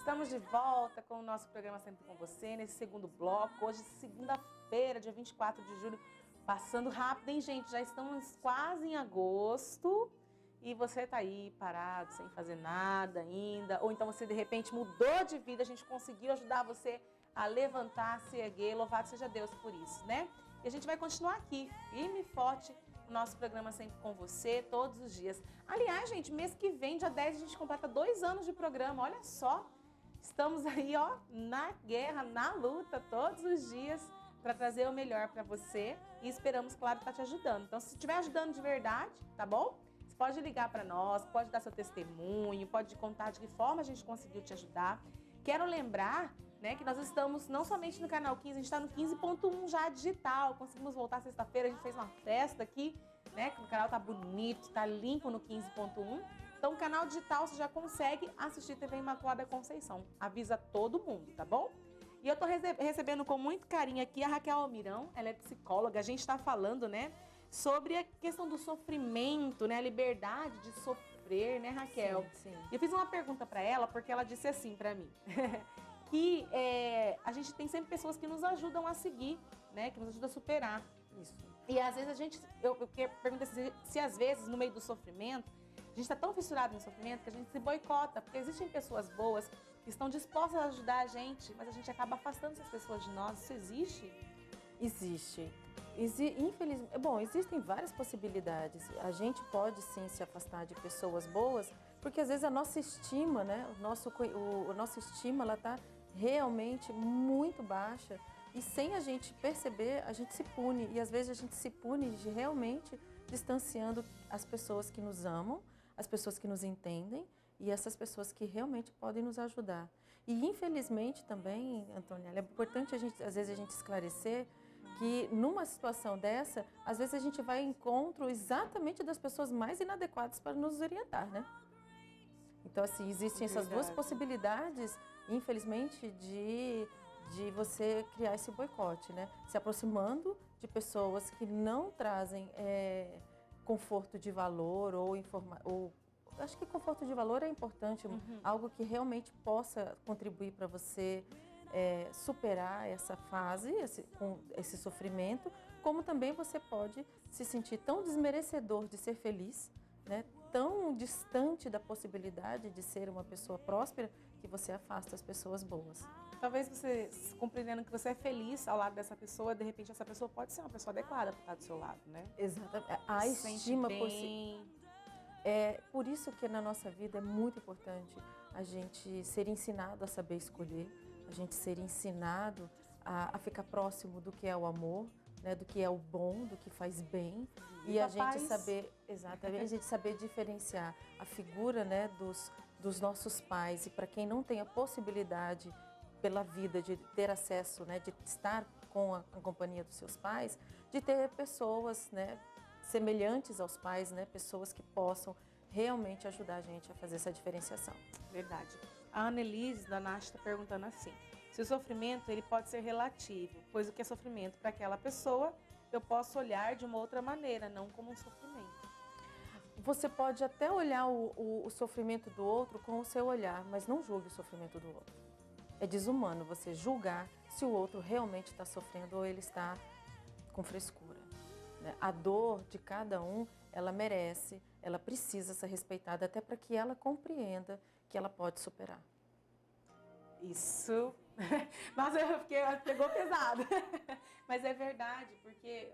Estamos de volta com o nosso programa Sempre com Você, nesse segundo bloco. Hoje, segunda-feira, dia 24 de julho. Passando rápido, hein, gente? Já estamos quase em agosto e você tá aí parado, sem fazer nada ainda. Ou então você, de repente, mudou de vida, a gente conseguiu ajudar você a levantar, se erguer. Louvado seja Deus por isso, né? E a gente vai continuar aqui, firme e forte, o nosso programa Sempre com Você, todos os dias. Aliás, gente, mês que vem, dia 10, a gente completa 2 anos de programa, olha só. Estamos aí, ó, na guerra, na luta, todos os dias, para trazer o melhor para você. E esperamos, claro, estar te ajudando. Então, se estiver ajudando de verdade, tá bom? Você pode ligar para nós, pode dar seu testemunho, pode contar de que forma a gente conseguiu te ajudar. Quero lembrar, né, que nós estamos não somente no canal 15, a gente está no 15.1 já digital. Conseguimos voltar sexta-feira, a gente fez uma festa aqui, né, que o canal tá bonito, tá limpo no 15.1. Então, o canal digital você já consegue assistir TV Imaculada Conceição. Avisa todo mundo, tá bom? E eu tô recebendo com muito carinho aqui a Raquel Almirão, ela é psicóloga. A gente está falando, né, sobre a questão do sofrimento, né, a liberdade de sofrer, né, Raquel? Sim. E eu fiz uma pergunta para ela, porque ela disse assim para mim, que a gente tem sempre pessoas que nos ajudam a seguir, né, que nos ajudam a superar. Isso. E às vezes eu pergunto se às vezes, no meio do sofrimento, a gente está tão fissurado no sofrimento que a gente se boicota, porque existem pessoas boas que estão dispostas a ajudar a gente, mas a gente acaba afastando essas pessoas de nós. Isso existe? Existe. Infelizmente, bom, existem várias possibilidades. A gente pode sim se afastar de pessoas boas, porque às vezes a nossa estima, né, a nossa estima, ela está realmente muito baixa e sem a gente perceber, a gente se pune. E às vezes a gente se pune de realmente distanciando as pessoas que nos amam, as pessoas que nos entendem e essas pessoas que realmente podem nos ajudar. E infelizmente também, Antônia, é importante às vezes a gente esclarecer que numa situação dessa, às vezes a gente vai ao encontro exatamente das pessoas mais inadequadas para nos orientar, né? Então, assim, existem essas duas possibilidades, infelizmente, de você criar esse boicote, né? Se aproximando de pessoas que não trazem conforto de valor ou acho que conforto de valor é importante, algo que realmente possa contribuir para você superar essa fase, esse sofrimento, como também você pode se sentir tão desmerecedor de ser feliz, né? Tão distante da possibilidade de ser uma pessoa próspera, que você afasta as pessoas boas. Talvez você, compreendendo que você é feliz ao lado dessa pessoa, de repente essa pessoa pode ser uma pessoa adequada para estar do seu lado, né? Exatamente. A estima por si. É por isso que na nossa vida é muito importante a gente ser ensinado a saber escolher, a gente ser ensinado a ficar próximo do que é o amor, né, do que é o bom, do que faz bem, e a gente saber, exatamente, a gente saber diferenciar a figura, né, dos nossos pais, e para quem não tem a possibilidade pela vida de ter acesso, né, de estar com a companhia dos seus pais, de ter pessoas, né, semelhantes aos pais, né, pessoas que possam realmente ajudar a gente a fazer essa diferenciação. Verdade. A Annelise da Nath está perguntando assim, se o sofrimento ele pode ser relativo, pois o que é sofrimento para aquela pessoa, eu posso olhar de uma outra maneira, não como um sofrimento. Você pode até olhar o sofrimento do outro com o seu olhar, mas não julgue o sofrimento do outro. É desumano você julgar se o outro realmente está sofrendo ou ele está com frescura. A dor de cada um, ela merece, ela precisa ser respeitada até para que ela compreenda que ela pode superar. Isso, mas pegou pesado, mas é verdade, porque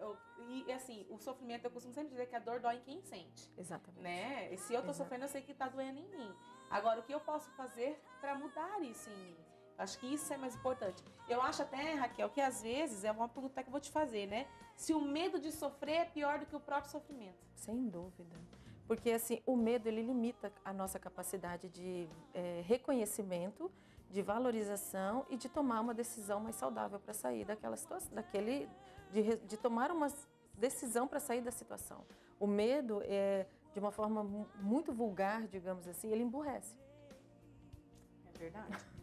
assim, o sofrimento, eu costumo sempre dizer que a dor dói em quem sente. Exatamente. Né? E se eu tô sofrendo, eu sei que tá doendo em mim. Agora, o que eu posso fazer para mudar isso em mim? Acho que isso é mais importante. Eu acho até, Raquel, que às vezes, é uma pergunta que eu vou te fazer, né? Se o medo de sofrer é pior do que o próprio sofrimento. Sem dúvida. Porque assim, o medo, ele limita a nossa capacidade de reconhecimento, de valorização e de tomar uma decisão mais saudável para sair daquela situação, de tomar uma decisão para sair da situação. O medo, de uma forma muito vulgar, digamos assim, ele emburrece. É verdade.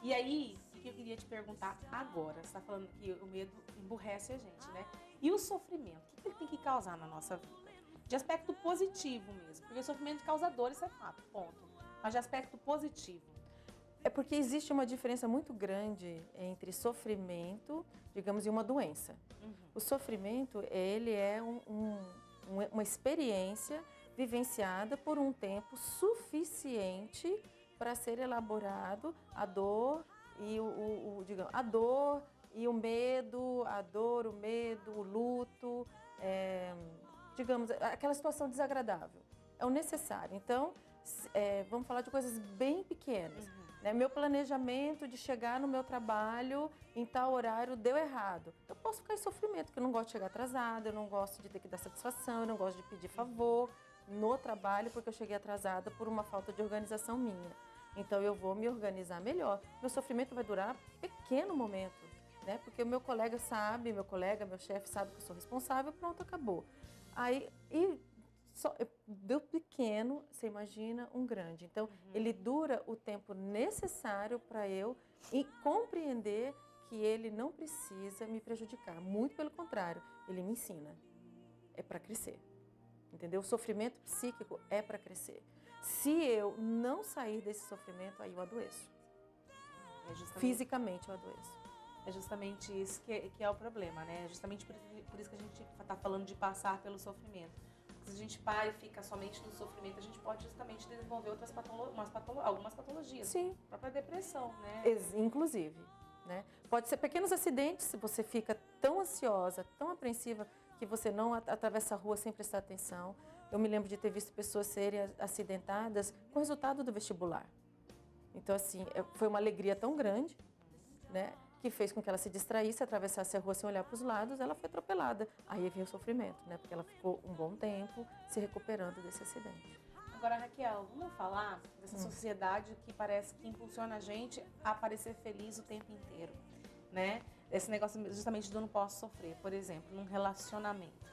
E aí, o que eu queria te perguntar agora? Você está falando que o medo emburrece a gente, né? E o sofrimento, o que ele tem que causar na nossa vida? De aspecto positivo mesmo, porque o sofrimento causa dor, isso é fato, ponto. Mas de aspecto positivo. É porque existe uma diferença muito grande entre sofrimento, digamos, e uma doença. O sofrimento, ele é uma experiência vivenciada por um tempo suficiente para ser elaborado a dor e digamos, a dor e o medo, o luto, digamos, aquela situação desagradável. É o necessário. Então, vamos falar de coisas bem pequenas. Né? Meu planejamento de chegar no meu trabalho em tal horário deu errado. Eu posso ficar em sofrimento, porque eu não gosto de chegar atrasada, eu não gosto de ter que dar satisfação, eu não gosto de pedir favor no trabalho porque eu cheguei atrasada por uma falta de organização minha. Então eu vou me organizar melhor. Meu sofrimento vai durar um pequeno momento, né? Porque o meu colega sabe, meu chefe sabe que eu sou responsável, pronto, acabou. Aí, do pequeno, você imagina um grande. Então, ele dura o tempo necessário para eu compreender que ele não precisa me prejudicar. Muito pelo contrário, ele me ensina. É para crescer. Entendeu? O sofrimento psíquico é para crescer. Se eu não sair desse sofrimento, aí eu adoeço. Fisicamente eu adoeço. É justamente isso que é o problema, né? É justamente por isso que a gente está falando de passar pelo sofrimento. Se a gente para e fica somente no sofrimento, a gente pode justamente desenvolver algumas patologias. Sim. A própria depressão, né? Inclusive. Né? Pode ser pequenos acidentes, se você fica tão ansiosa, tão apreensiva, que você não atravessa a rua sem prestar atenção. Eu me lembro de ter visto pessoas serem acidentadas com o resultado do vestibular. Então, assim, foi uma alegria tão grande, né, que fez com que ela se distraísse, atravessasse a rua sem olhar para os lados, ela foi atropelada. Aí veio o sofrimento, né, porque ela ficou um bom tempo se recuperando desse acidente. Agora, Raquel, vamos falar dessa sociedade que parece que impulsiona a gente a parecer feliz o tempo inteiro, né? Esse negócio justamente do não posso sofrer, por exemplo, num relacionamento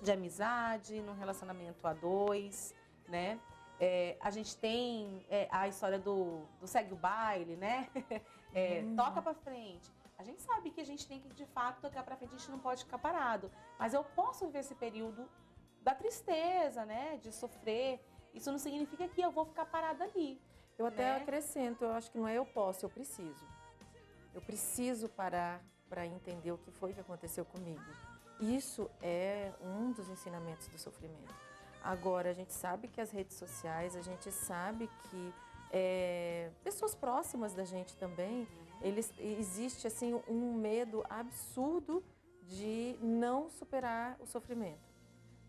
de amizade, num relacionamento a dois, né? A gente tem a história do segue o baile, né? Toca pra frente. A gente sabe que a gente tem que, de fato, tocar pra frente, a gente não pode ficar parado. Mas eu posso viver esse período da tristeza, né? De sofrer. Isso não significa que eu vou ficar parada ali. Eu até acrescento, eu acho que não é eu posso, eu preciso. Eu preciso parar para entender o que foi que aconteceu comigo. Isso é um dos ensinamentos do sofrimento. Agora, a gente sabe que as redes sociais, a gente sabe que pessoas próximas da gente também, existe assim, um medo absurdo de não superar o sofrimento.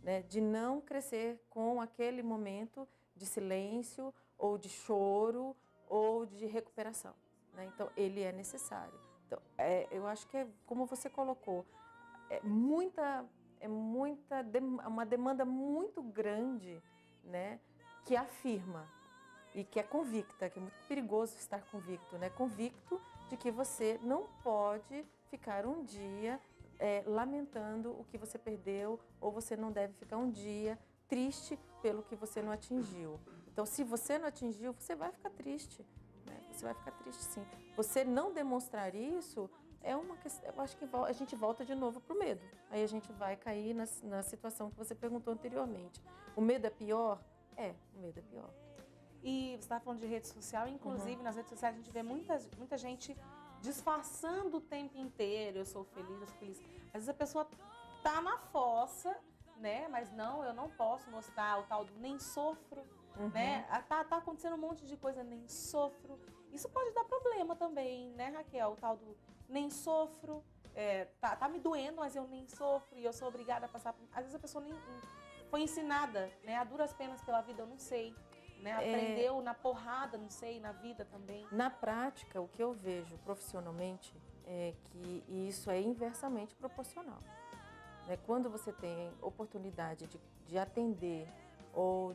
Né, de não crescer com aquele momento de silêncio ou de choro ou de recuperação. Né? Então, ele é necessário. Então, eu acho que como você colocou, uma demanda muito grande, né, que afirma e que é convicta, que é muito perigoso estar convicto, né? Convicto de que você não pode ficar um dia lamentando o que você perdeu, ou você não deve ficar um dia triste pelo que você não atingiu. Então, se você não atingiu, você vai ficar triste. Né? Você vai ficar triste, sim. Você não demonstrar isso é uma questão. Eu acho que a gente volta de novo para o medo. Aí a gente vai cair na situação que você perguntou anteriormente. O medo é pior? O medo é pior. E você estava falando de rede social, inclusive nas redes sociais a gente vê muita gente disfarçando o tempo inteiro, eu sou feliz. Às vezes a pessoa tá na fossa, né? Mas não, eu não posso mostrar o tal do nem sofro, né? Tá acontecendo um monte de coisa, nem sofro. Isso pode dar problema também, né, Raquel? O tal do nem sofro, tá me doendo, mas eu nem sofro e eu sou obrigada a passar por... Às vezes a pessoa nem foi ensinada, né, a duras penas pela vida, eu não sei. Né? Aprendeu na porrada, não sei, na vida também. Na prática, o que eu vejo profissionalmente é que isso é inversamente proporcional. Né? Quando você tem oportunidade de atender ou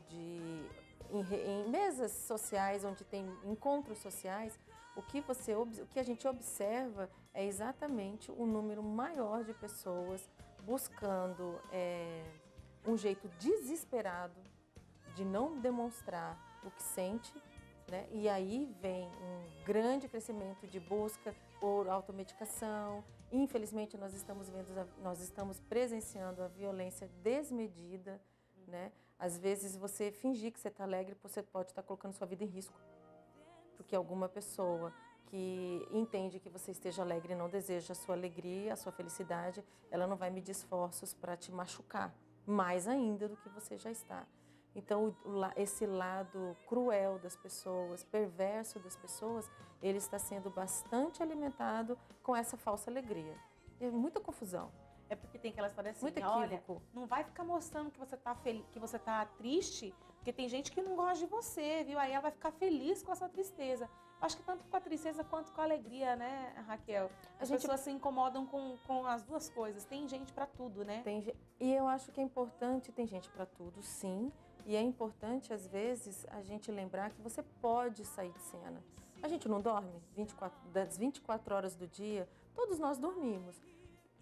em mesas sociais, onde tem encontros sociais, o que a gente observa é exatamente um número maior de pessoas buscando um jeito desesperado de não demonstrar o que sente, né? E aí vem um grande crescimento de busca por automedicação. Infelizmente, nós estamos presenciando a violência desmedida, né? Às vezes, você fingir que você está alegre, você pode estar colocando sua vida em risco. porque alguma pessoa que entende que você esteja alegre e não deseja a sua alegria, a sua felicidade, ela não vai medir esforços para te machucar, mais ainda do que você já está. Então, esse lado cruel das pessoas, perverso das pessoas, ele está sendo bastante alimentado com essa falsa alegria. É muita confusão. É porque tem aquela história assim, Muito olha, equívoco. não vai ficar mostrando que você tá feliz, que você tá triste, porque tem gente que não gosta de você, viu? Aí ela vai ficar feliz com a sua tristeza. Eu acho que tanto com a tristeza quanto com a alegria, né, Raquel? As pessoas se incomodam com as duas coisas. Tem gente para tudo, né? E eu acho que é importante, tem gente para tudo, sim. E é importante, às vezes, a gente lembrar que você pode sair de cena. A gente não dorme das 24 horas do dia, todos nós dormimos.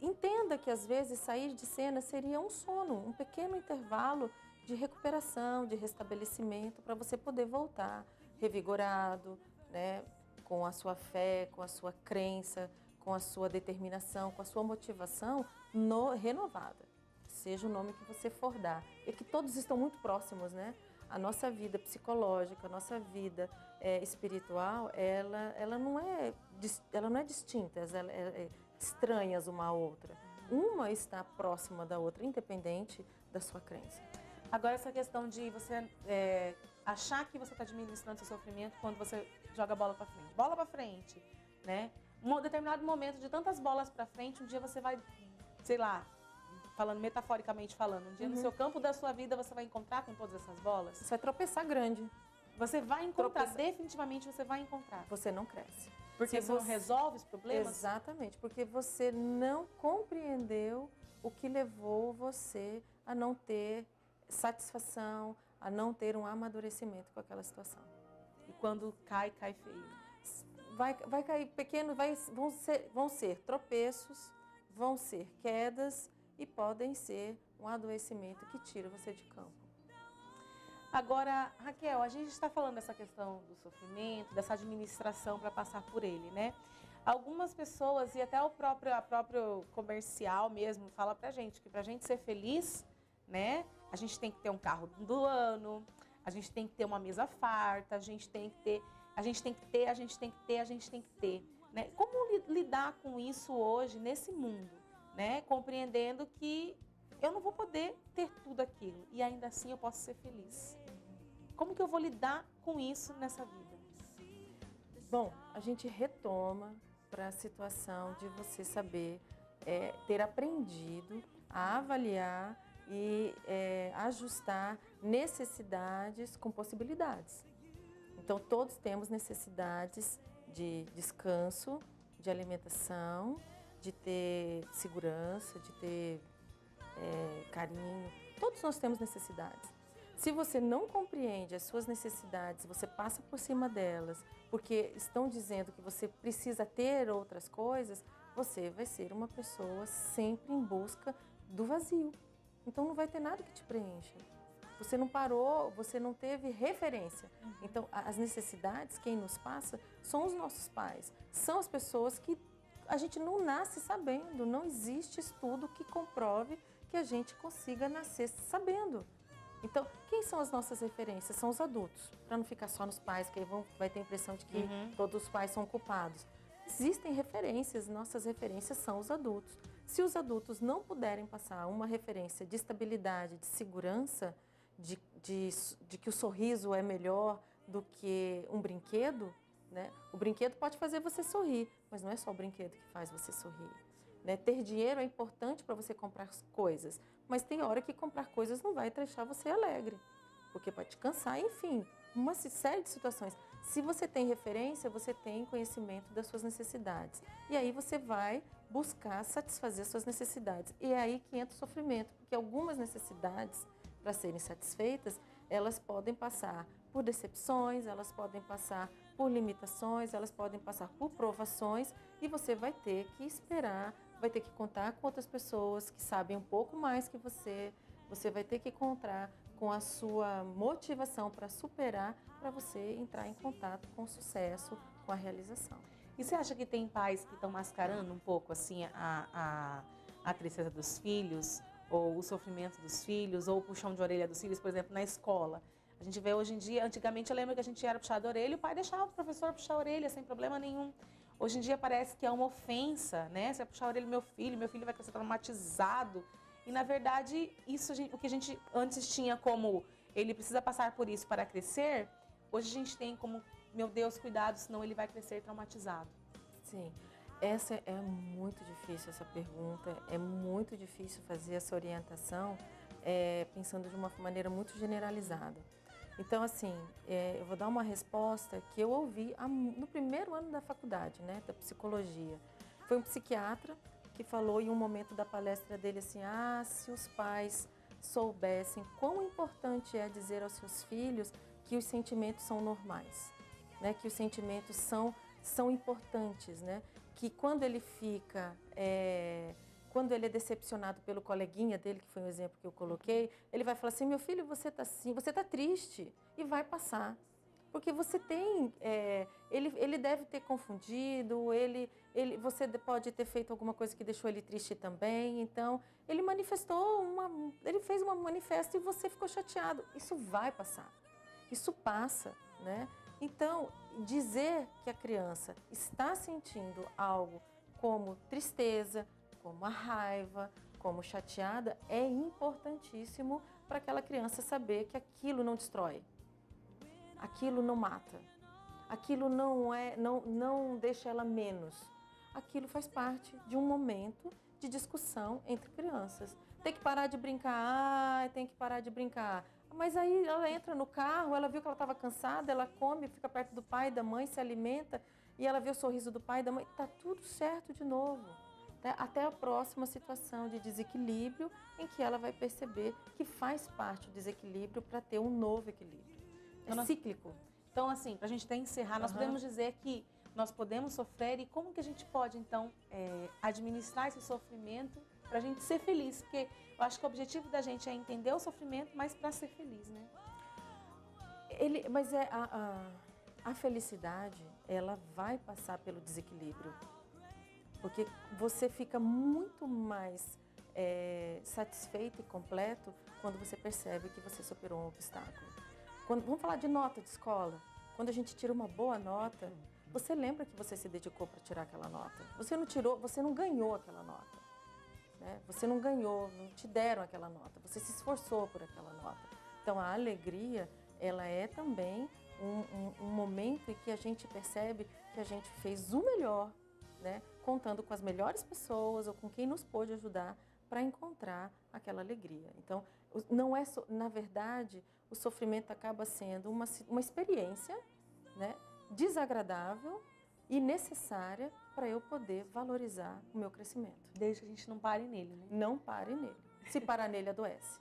Entenda que, às vezes, sair de cena seria um sono, um pequeno intervalo de recuperação, de restabelecimento, para você poder voltar revigorado, né, com a sua fé, com a sua crença, com a sua determinação, com a sua motivação renovada. Seja o nome que você for dar. E que todos estão muito próximos, né? A nossa vida psicológica, a nossa vida espiritual, ela não é distinta, ela é estranhas uma à outra. Uma está próxima da outra, independente da sua crença. Agora, essa questão de você achar que você está administrando seu sofrimento quando você joga a bola para frente. Bola para frente, né? Um determinado momento de tantas bolas para frente, um dia você vai, sei lá, falando metaforicamente falando, um dia no seu campo da sua vida você vai encontrar com todas essas bolas. Você vai tropeçar grande. Você vai encontrar, definitivamente você vai encontrar. Você não cresce. Porque você não resolve os problemas? Exatamente, porque você não compreendeu o que levou você a não ter satisfação, a não ter um amadurecimento com aquela situação. E quando cai feio. Vai cair pequeno, vão ser tropeços, vão ser quedas e podem ser um adoecimento que tira você de campo. Agora, Raquel, a gente está falando dessa questão do sofrimento, dessa administração para passar por ele, né? Algumas pessoas, e até a próprio comercial mesmo, fala pra gente que pra gente ser feliz, né? A gente tem que ter um carro do ano, a gente tem que ter uma mesa farta, a gente tem que ter, né? Como lidar com isso hoje, nesse mundo, né? Compreendendo que eu não vou poder ter tudo aquilo e ainda assim eu posso ser feliz. Como que eu vou lidar com isso nessa vida? Bom, a gente retoma para a situação de você saber ter aprendido a avaliar e ajustar necessidades com possibilidades. Então, todos temos necessidades de descanso, de alimentação, de ter segurança, de ter carinho. Todos nós temos necessidades. Se você não compreende as suas necessidades, você passa por cima delas, porque estão dizendo que você precisa ter outras coisas, você vai ser uma pessoa sempre em busca do vazio. Então não vai ter nada que te preencha. Você não parou, você não teve referência. Então as necessidades, quem nos passa, são os nossos pais. São as pessoas que a gente não nasce sabendo. Não existe estudo que comprove que a gente consiga nascer sabendo. Então, quem são as nossas referências? São os adultos, para não ficar só nos pais, que aí vai ter a impressão de que todos os pais são culpados. Existem referências, nossas referências são os adultos. Se os adultos não puderem passar uma referência de estabilidade, de segurança, de que o sorriso é melhor do que um brinquedo, né? O brinquedo pode fazer você sorrir, mas não é só o brinquedo que faz você sorrir. Né? Ter dinheiro é importante para você comprar coisas, mas tem hora que comprar coisas não vai deixar você alegre, porque pode te cansar, enfim, uma série de situações. Se você tem referência, você tem conhecimento das suas necessidades. E aí você vai buscar satisfazer as suas necessidades. E é aí que entra o sofrimento, porque algumas necessidades, para serem satisfeitas, elas podem passar por decepções, elas podem passar por limitações, elas podem passar por provações, e você vai ter que esperar, vai ter que contar com outras pessoas que sabem um pouco mais que você vai ter que encontrar com a sua motivação para superar, para você entrar em contato com o sucesso, com a realização. E você acha que tem pais que estão mascarando um pouco assim a tristeza dos filhos, ou o sofrimento dos filhos, ou o puxão de orelha dos filhos, por exemplo, na escola? A gente vê hoje em dia, antigamente eu lembro que a gente era puxar a orelha e o pai deixava o professor puxar a orelha sem problema nenhum. Hoje em dia parece que é uma ofensa, né? Você vai puxar a orelha do meu filho vai crescer traumatizado. E na verdade, isso o que a gente antes tinha como ele precisa passar por isso para crescer, hoje a gente tem como, meu Deus, cuidado, senão ele vai crescer traumatizado. Sim, essa é muito difícil, essa pergunta, é muito difícil fazer essa orientação pensando de uma maneira muito generalizada. Então, assim, eu vou dar uma resposta que eu ouvi no primeiro ano da faculdade, né, da psicologia. Foi um psiquiatra que falou em um momento da palestra dele assim, se os pais soubessem quão importante é dizer aos seus filhos que os sentimentos são normais, né, que os sentimentos são importantes, né, que quando ele fica... Quando ele é decepcionado pelo coleguinha dele, que foi um exemplo que eu coloquei, ele vai falar assim, meu filho, você está assim, você está triste, e vai passar. Porque você tem, ele deve ter confundido, você pode ter feito alguma coisa que deixou ele triste também, então ele ele fez um manifesto e você ficou chateado. Isso vai passar, isso passa, né? Então, dizer que a criança está sentindo algo como tristeza, como a raiva, como chateada, é importantíssimo para aquela criança saber que aquilo não destrói, aquilo não mata, aquilo não deixa ela menos. Aquilo faz parte de um momento de discussão entre crianças. Tem que parar de brincar, tem que parar de brincar. Mas aí ela entra no carro, ela viu que ela estava cansada, ela come, fica perto do pai e da mãe, se alimenta, e ela vê o sorriso do pai e da mãe, está tudo certo de novo. Até a próxima situação de desequilíbrio em que ela vai perceber que faz parte do desequilíbrio para ter um novo equilíbrio. É cíclico. Então, assim, para a gente até encerrar, nós podemos dizer que nós podemos sofrer e como que a gente pode, então, administrar esse sofrimento para a gente ser feliz? Porque eu acho que o objetivo da gente é entender o sofrimento, mas para ser feliz, né? Mas a felicidade, ela vai passar pelo desequilíbrio. Porque você fica muito mais satisfeito e completo quando você percebe que você superou um obstáculo. Vamos falar de nota de escola. Quando a gente tira uma boa nota, você lembra que você se dedicou para tirar aquela nota. Você não ganhou aquela nota. Né? Você não ganhou, não te deram aquela nota. Você se esforçou por aquela nota. Então, a alegria, ela é também um momento em que a gente percebe que a gente fez o melhor, né? Contando com as melhores pessoas ou com quem nos pôde ajudar para encontrar aquela alegria. Então, não é na verdade, o sofrimento acaba sendo uma experiência, né, desagradável e necessária para eu poder valorizar o meu crescimento. Desde que a gente não pare nele, né? Não pare nele. Se parar nele, adoece.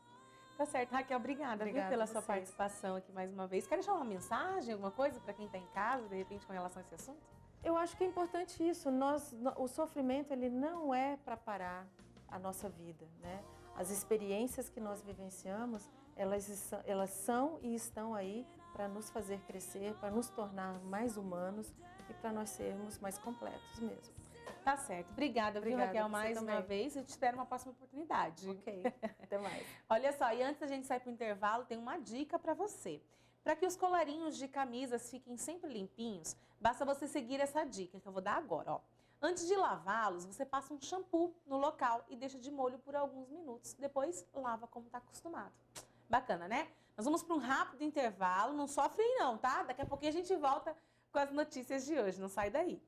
Tá certo, Raquel, obrigada pela sua participação aqui mais uma vez. Quer deixar uma mensagem, alguma coisa para quem está em casa, de repente, com relação a esse assunto? Eu acho que é importante isso. O sofrimento, ele não é para parar a nossa vida, né? As experiências que nós vivenciamos, elas são e estão aí para nos fazer crescer, para nos tornar mais humanos e para nós sermos mais completos mesmo. Tá certo. Obrigada, Raquel, mais uma vez. Eu te espero uma próxima oportunidade. Ok. Até mais. Olha só, e antes da gente sair para o intervalo, tem uma dica para você. Para que os colarinhos de camisas fiquem sempre limpinhos, basta você seguir essa dica que eu vou dar agora, ó. Antes de lavá-los, você passa um shampoo no local e deixa de molho por alguns minutos. Depois, lava como está acostumado. Bacana, né? Nós vamos para um rápido intervalo. Não sofre aí não, tá? Daqui a pouquinho a gente volta com as notícias de hoje. Não sai daí.